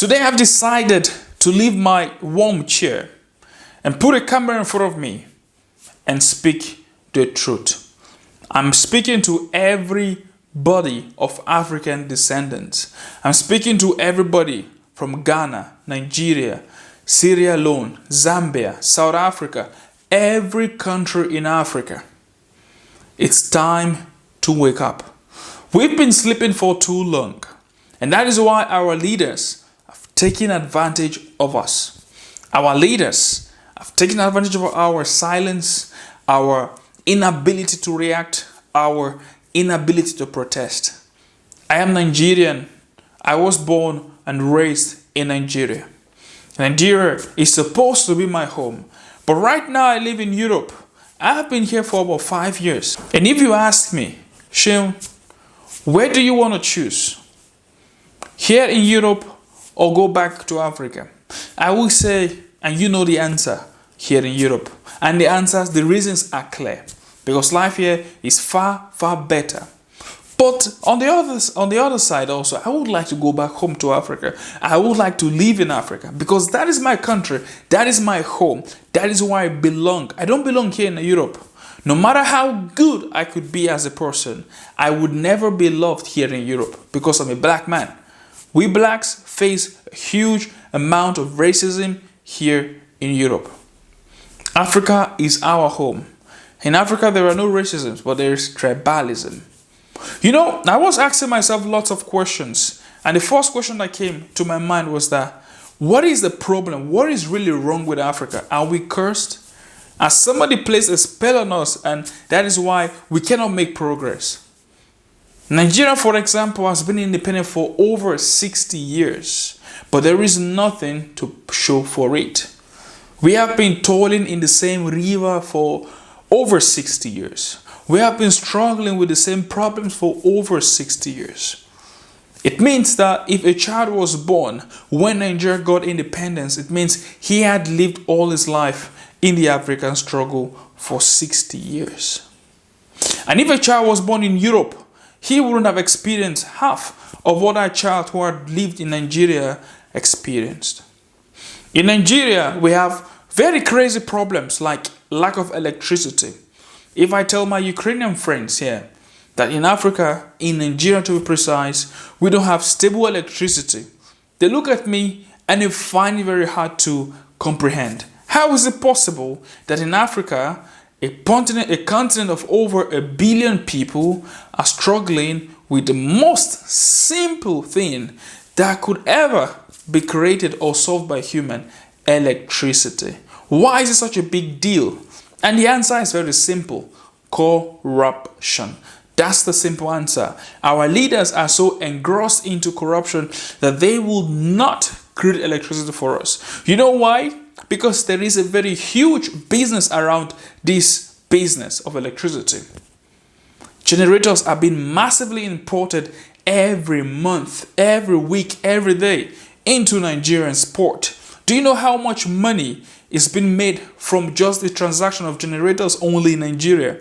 Today I've decided to leave my warm chair and put a camera in front of me and speak the truth. I'm speaking to everybody of African descendants. I'm speaking to everybody from Ghana, Nigeria, Sierra Leone, Zambia, South Africa, every country in Africa. It's time to wake up. We've been sleeping for too long, and that is why our leaders have taken advantage of us. Our leaders have taken advantage of our silence, our inability to react, our inability to protest. I am Nigerian. I was born and raised in Nigeria. Nigeria is supposed to be my home, but right now I live in Europe. I have been here for about 5 years. And if you ask me, Sheun, where do you want to choose? Here in Europe or go back to Africa? I will say, and you know the answer, here in Europe. And the reasons are clear. Because life here is far, far better. But on the other side also, I would like to go back home to Africa. I would like to live in Africa because that is my country. That is my home. That is where I belong. I don't belong here in Europe. No matter how good I could be as a person, I would never be loved here in Europe because I'm a black man. We blacks face a huge amount of racism here in Europe. Africa is our home. In Africa, there are no racisms, but there is tribalism. You know, I was asking myself lots of questions, and the first question that came to my mind was that, what is the problem? What is really wrong with Africa? Are we cursed? Has somebody placed a spell on us, and that is why we cannot make progress? Nigeria, for example, has been independent for over 60 years, but there is nothing to show for it. We have been toiling in the same river for over 60 years. We have been struggling with the same problems for over 60 years. It means that if a child was born when Nigeria got independence, it means he had lived all his life in the African struggle for 60 years. And if a child was born in Europe, he wouldn't have experienced half of what a child who had lived in Nigeria experienced. In Nigeria, we have very crazy problems like lack of electricity. If I tell my Ukrainian friends here that in Africa, in Nigeria to be precise, we don't have stable electricity, they look at me and they find it very hard to comprehend. How is it possible that in Africa, a continent of over 1 billion people are struggling with the most simple thing that could ever be created or solved by human, electricity? Why is it such a big deal? And the answer is very simple: corruption. That's the simple answer. Our leaders are so engrossed into corruption that they will not create electricity for us. You know why? Because there is a very huge business around this business of electricity. Generators are being massively imported every month, every week, every day into Nigerian port. Do you know how much money is being made from just the transaction of generators only in Nigeria?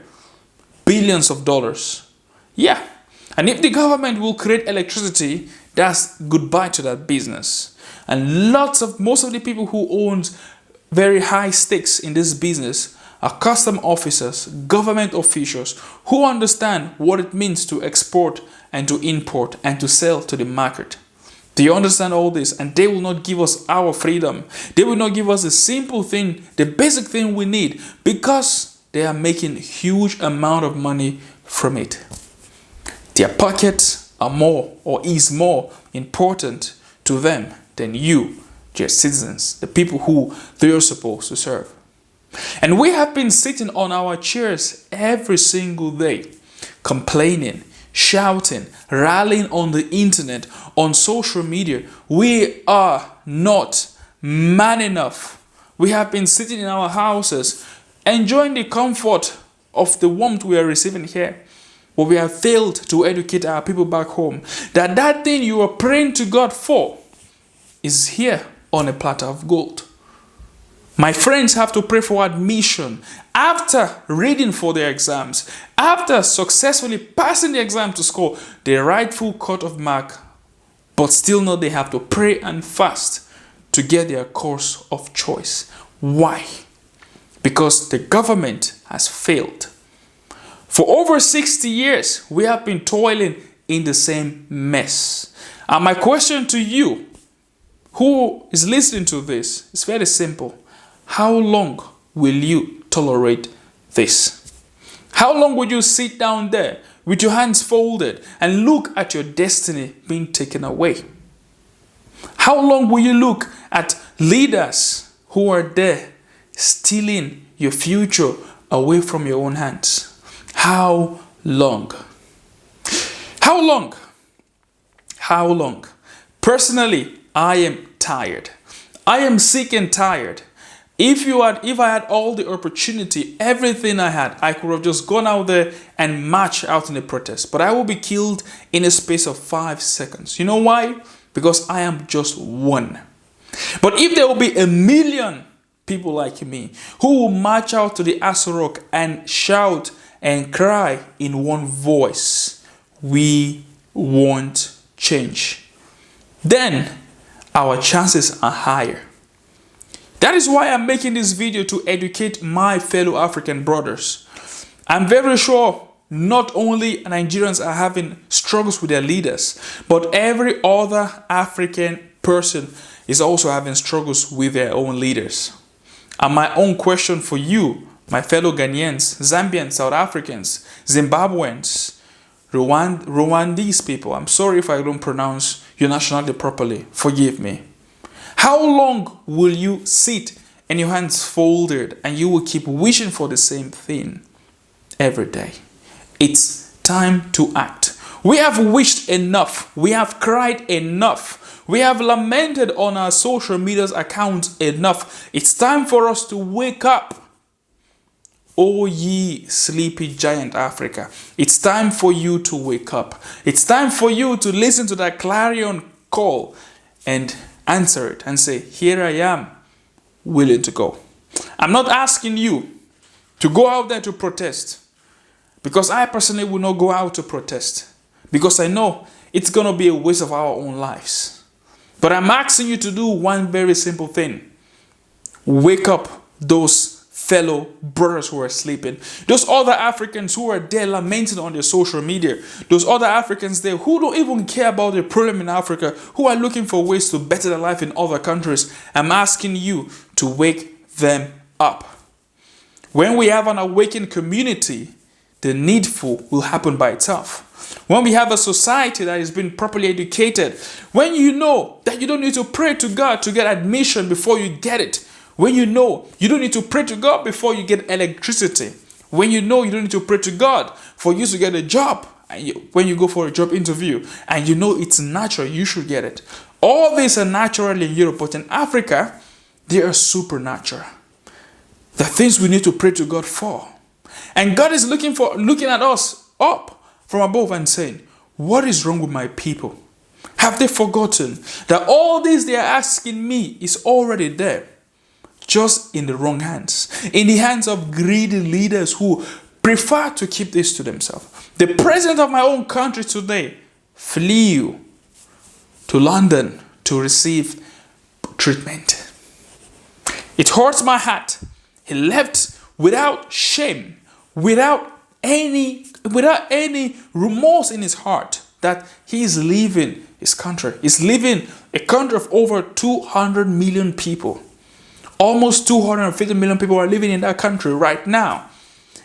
Billions of dollars. Yeah. And if the government will create electricity, that's goodbye to that business. And most of the people who own very high stakes in this business are custom officers, government officials who understand what it means to export and to import and to sell to the market. Do you understand all this? And they will not give us our freedom. They will not give us the simple thing, the basic thing we need, because they are making a huge amount of money from it. Their pockets are more or is more important to them than you, their citizens, the people who they are supposed to serve. And we have been sitting on our chairs every single day, complaining, shouting, rallying on the internet, on social media. We are not man enough. We have been sitting in our houses, enjoying the comfort of the warmth we are receiving here. But we have failed to educate our people back home that thing you are praying to God for is here on a platter of gold. My friends have to pray for admission after reading for their exams, after successfully passing the exam to score the rightful cut-off mark but still know they have to pray and fast to get their course of choice. Why? Because the government has failed. For over 60 years, we have been toiling in the same mess. And my question to you, who is listening to this, is very simple. How long will you tolerate this? How long will you sit down there with your hands folded and look at your destiny being taken away? How long will you look at leaders who are there stealing your future away from your own hands? How long? How long? How long? Personally, I am tired. I am sick and tired. If I had all the opportunity, everything I had, I could have just gone out there and marched out in a protest. But I will be killed in a space of 5 seconds. You know why? Because I am just one. But if there will be 1 million people like me who will march out to the Aso Rock and shout and cry in one voice, we want change, then our chances are higher. That is why I'm making this video, to educate my fellow African brothers. I'm very sure not only Nigerians are having struggles with their leaders, but every other African person is also having struggles with their own leaders. And my own question for you, my fellow Ghanaians, Zambians, South Africans, Zimbabweans, Rwandese people, I'm sorry if I don't pronounce your nationality properly, forgive me. How long will you sit and your hands folded and you will keep wishing for the same thing every day? It's time to act. We have wished enough. We have cried enough. We have lamented on our social media accounts enough. It's time for us to wake up. O ye sleepy giant Africa. It's time for you to wake up. It's time for you to listen to that clarion call and answer it and say, here I am, willing to go. I'm not asking you to go out there to protest, because I personally will not go out to protest, because I know it's going to be a waste of our own lives. But I'm asking you to do one very simple thing. Wake up those fellow brothers who are sleeping, those other Africans who are there lamenting on their social media, those other Africans there who don't even care about the problem in Africa, who are looking for ways to better their life in other countries. I'm asking you to wake them up. When we have an awakened community, the needful will happen by itself. When we have a society that has been properly educated, when you know that you don't need to pray to God to get admission before you get it, when you know you don't need to pray to God before you get electricity, when you know you don't need to pray to God for you to get a job, when you go for a job interview, and you know it's natural, you should get it. All these are natural in Europe, but in Africa, they are supernatural. The things we need to pray to God for. And God is looking at us up from above and saying, what is wrong with my people? Have they forgotten that all this they are asking me is already there? Just in the wrong hands, in the hands of greedy leaders who prefer to keep this to themselves. The president of my own country today flew to London to receive treatment. It hurts my heart. He left without shame, without any remorse in his heart that he is leaving his country. He's leaving a country of over 200 million people. Almost 250 million people are living in that country right now.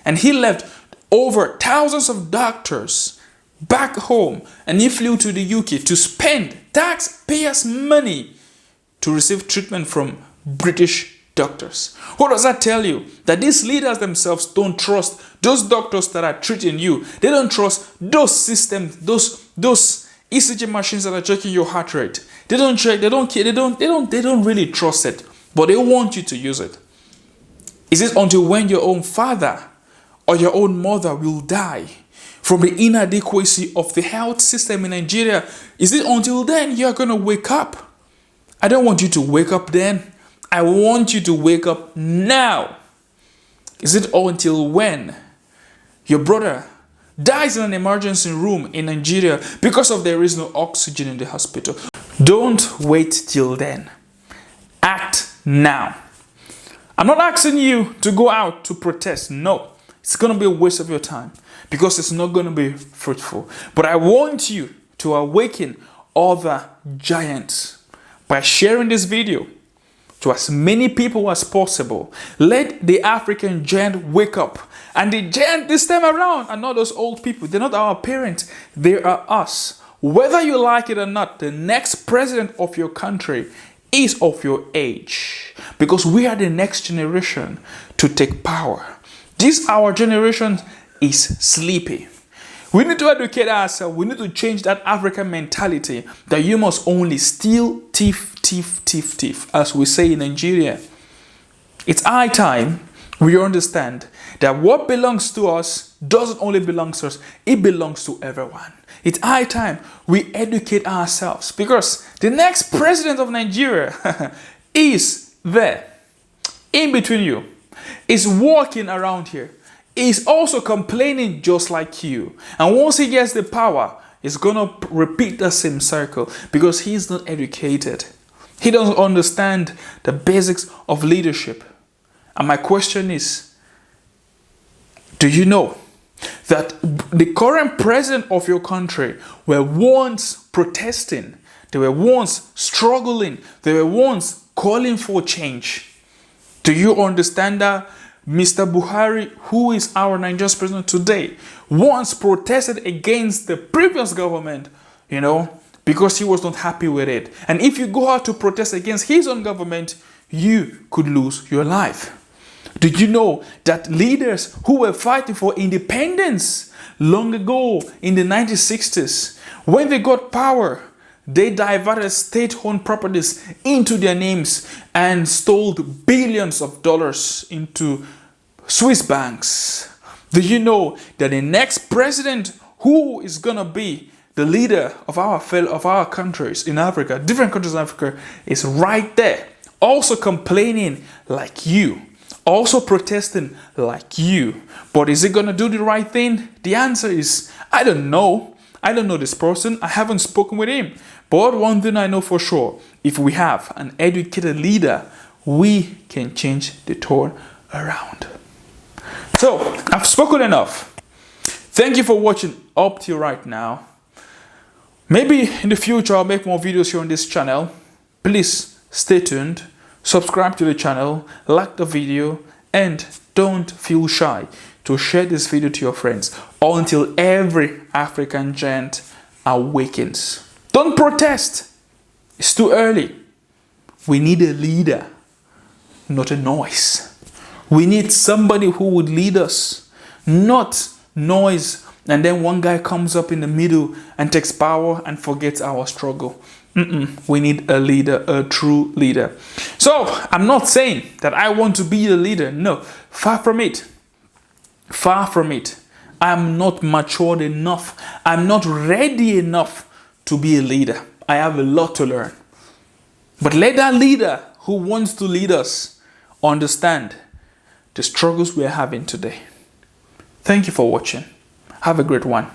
And he left over thousands of doctors back home, and he flew to the UK to spend taxpayers' money to receive treatment from British doctors. What does that tell you? That these leaders themselves don't trust those doctors that are treating you. They don't trust those systems, those ECG machines that are checking your heart rate. They don't check, they don't care, they don't really trust it. But they want you to use it. Is it until when your own father or your own mother will die from the inadequacy of the health system in Nigeria? Is it until then you're going to wake up? I don't want you to wake up then. I want you to wake up now. Is it until when your brother dies in an emergency room in Nigeria because of there is no oxygen in the hospital. Don't wait till then. Act now. I'm not asking you to go out to protest. No, it's going to be a waste of your time because it's not going to be fruitful. But I want you to awaken other giants by sharing this video to as many people as possible. Let the African giant wake up. And the giant this time around are not those old people. They're not our parents. They are us. Whether you like it or not, the next president of your country is of your age. Because we are the next generation to take power. This our generation is sleepy. We need to educate ourselves. We need to change that African mentality that you must only steal, thief, thief, thief, thief, as we say in Nigeria. It's high time we understand that what belongs to us doesn't only belong to us, it belongs to everyone. It's high time we educate ourselves because the next president of Nigeria is there, in between you, is walking around here. He's also complaining just like you. And once he gets the power, he's going to repeat the same cycle because he's not educated. He doesn't understand the basics of leadership. And my question is, do you know that the current president of your country were once protesting, they were once struggling, they were once calling for change? Do you understand that? Mr. Buhari, who is our Nigerian president today, once protested against the previous government, because he was not happy with it. And if you go out to protest against his own government, you could lose your life. Did you know that leaders who were fighting for independence long ago in the 1960s, when they got power, they diverted state-owned properties into their names and stole billions of dollars into Swiss banks? Do you know that the next president who is going to be the leader of our countries in Africa, different countries in Africa, is right there, also complaining like you, also protesting like you? But is he going to do the right thing? The answer is, I don't know. I don't know this person. I haven't spoken with him. But one thing I know for sure, if we have an educated leader, we can change the tone around. So, I've spoken enough. Thank you for watching up till right now. Maybe in the future I'll make more videos here on this channel. Please stay tuned, subscribe to the channel, like the video, and don't feel shy to share this video to your friends until every African giant awakens. Don't protest. It's too early. We need a leader, not a noise. We need somebody who would lead us, not noise. And then one guy comes up in the middle and takes power and forgets our struggle. We need a leader, a true leader. So I'm not saying that I want to be the leader. No, far from it. Far from it. I'm not matured enough. I'm not ready enough to be a leader. I have a lot to learn. But let that leader who wants to lead us understand the struggles we are having today. Thank you for watching. Have a great one.